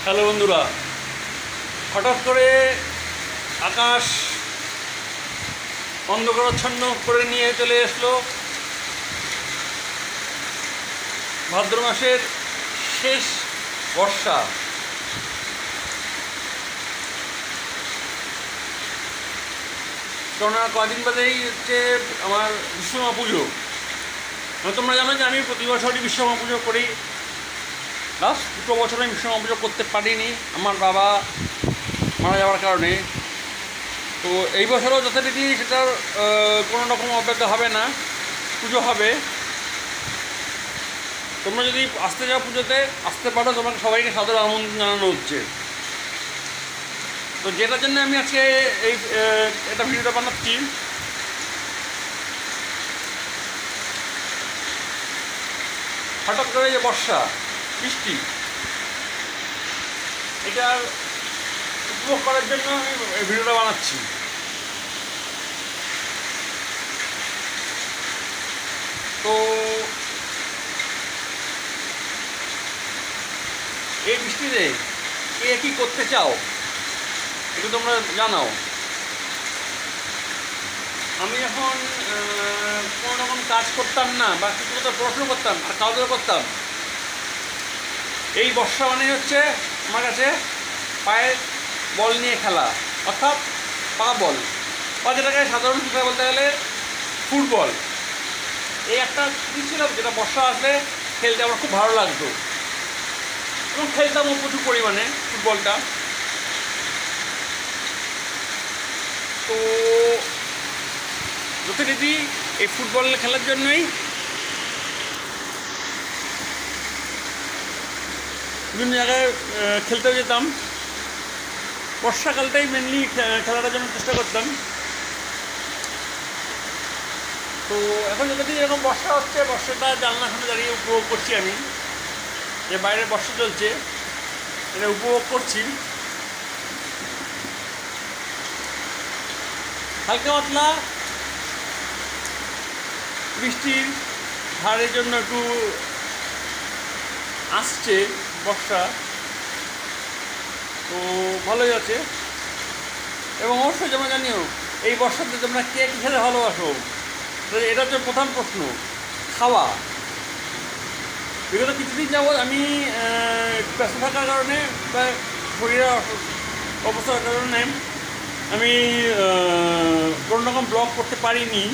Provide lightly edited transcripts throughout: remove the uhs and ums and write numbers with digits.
Hello বন্ধুরা, হঠাৎ করে আকাশ অন্ধকারাচ্ছন্ন করে নিয়ে চলে আসলো ভাদ্র মাসের শেষ বর্ষা। কেননা কদিন বাদেই হচ্ছে আমার বিশ্বকর্মা পুজো। তোমরা জানো যে আমি প্রতি বছরই বিশ্বকর্মা পুজো করি। লাস্ট 2 বছর আমি বিশ্বকর্মা পুজো করতে পারিনি আমার বাবা মারা যাওয়ার কারণে। তো এই বছরও যথারীতি সেটার কোনো রকম অব্যবস্থা হবে না, পুজো হবে। তোমরা যদি আসতে যাও পুজোতে, আসতে পারো, তোমাকে সবাইকে সাদর আমন্ত্রণ জানানো হচ্ছে। তো যেটার জন্য আমি আজকে এটা ভিডিওটা বানাচ্ছি, হঠাৎ করে যে বর্ষা বৃষ্টি, এটার উপভোগ করার জন্য আমি এই ভিডিওটা বানাচ্ছি। তো এই বৃষ্টিতে কে কী করতে চাও একটু তোমরা জানাও। আমি যখন কোনো রকম কাজ করতাম না বা কিছু কোথাও পড়াশুনো করতাম আর খাওয়া করতাম, এই বর্ষা মানে হচ্ছে আমার কাছে পায়ে বল নিয়ে খেলা, অর্থাৎ পা বল, বা যেটাকে সাধারণ ভাষায় বলতে গেলে ফুটবল। এই একটা জিনিস ছিল যেটা বর্ষা আসলে খেলতে আমার খুব ভালো লাগতো এবং খেলতাম প্রচুর পরিমাণে ফুটবলটা। তো যথারীতি এই ফুটবল খেলার জন্যই বিভিন্ন জায়গায় খেলতেও যেতাম। বর্ষাকালটাই মেনলি খেলাটার জন্য চেষ্টা করতাম। তো এখন যদি এরকম বর্ষা হচ্ছে, বর্ষাটা জানলার সামনে দাঁড়িয়ে উপভোগ করছি আমি, যে বাইরে বর্ষা চলছে, এটা উপভোগ করছি। হালকা পাতলা বৃষ্টির ধারের জন্য একটু আসছে বর্ষা, তো ভালোই আছে। এবং অবশ্যই তোমরা জানিও এই বর্ষাতে তোমরা কে কী খেতে ভালোবাসো। এটা হচ্ছে প্রধান প্রশ্ন, খাওয়া। বিগত কিছুদিন যাবৎ আমি ব্যস্ত থাকার কারণে বা শরীরের অবস্থার কারণে আমি কোনো রকম ব্লগ করতে পারিনি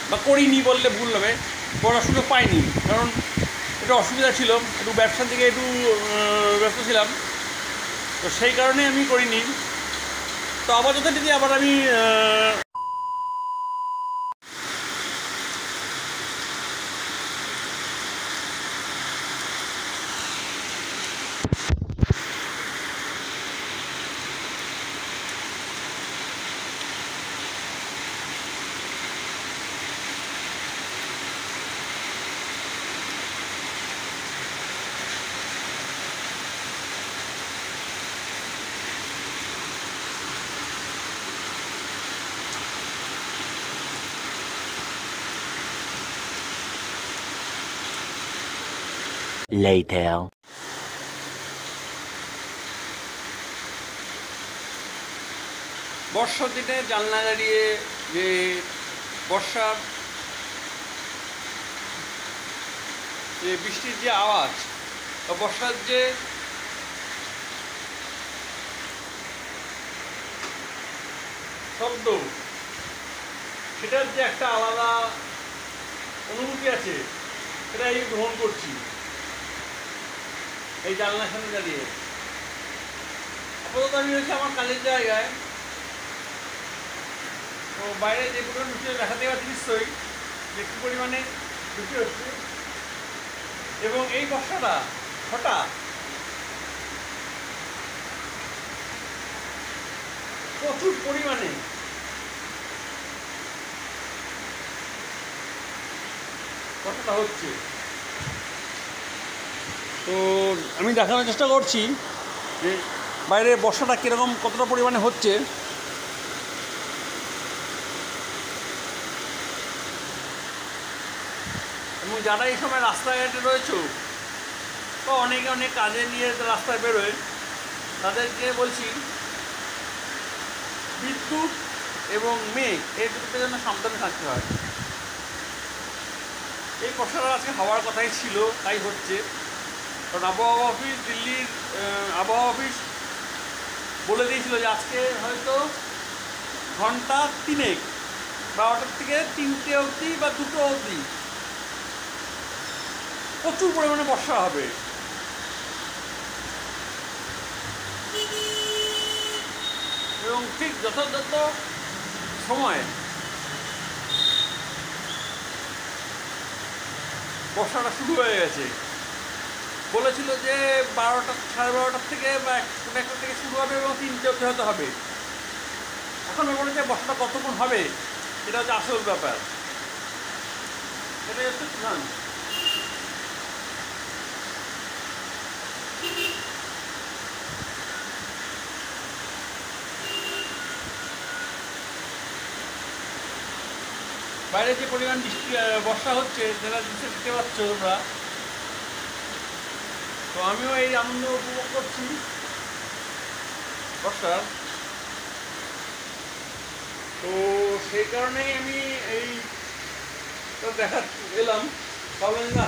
বা করিনি বললে ভুল হবে, করার সুযোগ পাইনি। কারণ একটু অসুবিধা ছিল, একটু ব্যবসার দিকে একটু ব্যস্ত ছিলাম, তো সেই কারণে আমি করিনি। তো আপাতত যদি আবার আমি later. বর্ষার দিনে জানলা দাঁড়িয়ে যে বর্ষার যে বৃষ্টির যে আওয়াজ বা বর্ষার যে শব্দ, সেটার যে একটা আলাদা অনুভূতি আছে, সেটা আমি গ্রহণ করছি এই জানলার সামনে দাঁড়িয়ে। আপাতত আমি রয়েছি আমার কাজের জায়গায়। তো বাইরে যে পরিমাণ বৃষ্টি দেখাতে পাচ্ছি নিশ্চয়ই যে কী পরিমাণে বৃষ্টি হচ্ছে। এবং এই বর্ষাটা হঠাৎ প্রচুর পরিমাণে বর্ষাটা হচ্ছে। তো আমি দেখানোর চেষ্টা করছি যে বাইরে বর্ষাটা কীরকম, কতটা পরিমাণে হচ্ছে। এবং যারা এই সময় রাস্তাঘাটে রয়েছে বা অনেকে অনেক কাজে নিয়ে রাস্তায় বেরোয়, তাদেরকে বলছি বিদ্যুৎ এবং মেঘ এই দুটোর জন্য সাবধানে থাকতে হয়। এই বর্ষাটা আজকে হওয়ার কথাই ছিল, তাই হচ্ছে। কারণ আবহাওয়া অফিস, দিল্লির আবহাওয়া অফিস বলে দিয়েছিল যে আজকে হয়তো ঘন্টা 3 12টার থেকে 3টে অবধি বা 2টো অবধি প্রচুর পরিমাণে বর্ষা হবে। এবং ঠিক যথাযথ সময় বর্ষাটা শুরু হয়ে গেছে। বলেছিল যে 12টা, 12:30 থেকে বা 1টা থেকে শুরু হবে এবং 3টে অবধি হতে হবে। এখন ব্যাপারে যে বর্ষাটা কতক্ষণ হবে এটা হচ্ছে আসল ব্যাপার, এটাই হচ্ছে প্রধান। বাইরে যে পরিমাণ বৃষ্টি বর্ষা হচ্ছে সেটা দেখতে পাচ্ছ তোমরা। তো আমিও এই আনন্দ উপভোগ করছি বর্ষার। তো সেই কারণেই আমি এই দেখা এলাম, ভাবলাম না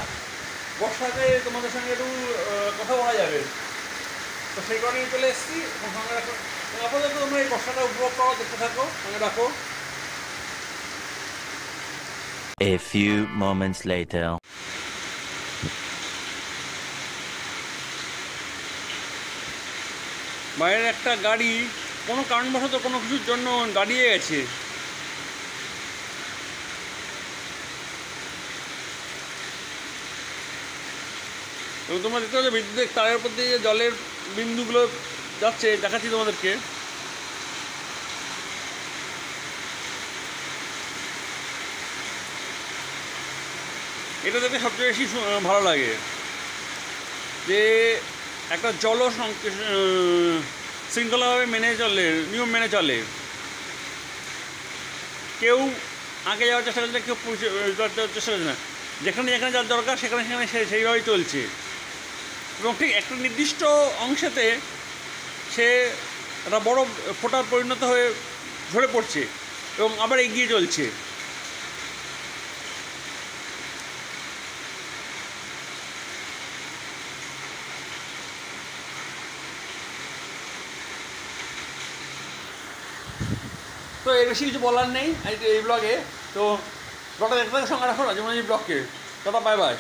বর্ষাতে তোমাদের সঙ্গে একটু কথা বলা যাবে, তো সেই কারণেই চলে এসেছি। সঙ্গে রাখো, আপাতত তোমরা এই বর্ষাটা উপভোগ করো, দেখতে থাকো, সঙ্গে রাখো। A few moments later. বাইরের একটা গাড়ি কোনো কারণবশত কোনো কিছুর জন্য দাঁড়িয়ে গেছে। এবং তোমরা দেখতে পাচ্ছ বিদ্যুতের তারের উপর দিয়ে জলের বিন্দুগুলো যাচ্ছে, দেখাচ্ছি তোমাদেরকে। এটা দেখতে সবচেয়ে বেশি ভালো লাগে যে একটা জল শৃঙ্খলাভাবে মেনে চলে, নিয়ম মেনে চলে। কেউ আগে যাওয়ার চেষ্টা করছে, কেউ যাওয়ার চেষ্টা করছে না। যেখানে যেখানে যার দরকার সেখানে সেখানে সেইভাবেই চলছে। এবং ঠিক একটা নির্দিষ্ট অংশেতে সে একটা বড় ফোঁটা পরিণত হয়ে ঝরে পড়ছে এবং আবার এগিয়ে চলছে। তো এর বেশি কিছু বলার নেই এই ব্লগে। তো ব্লগটা দেখতে সঙ্গে রাখো, যেমন এই ব্লগকে। Tata, bye bye.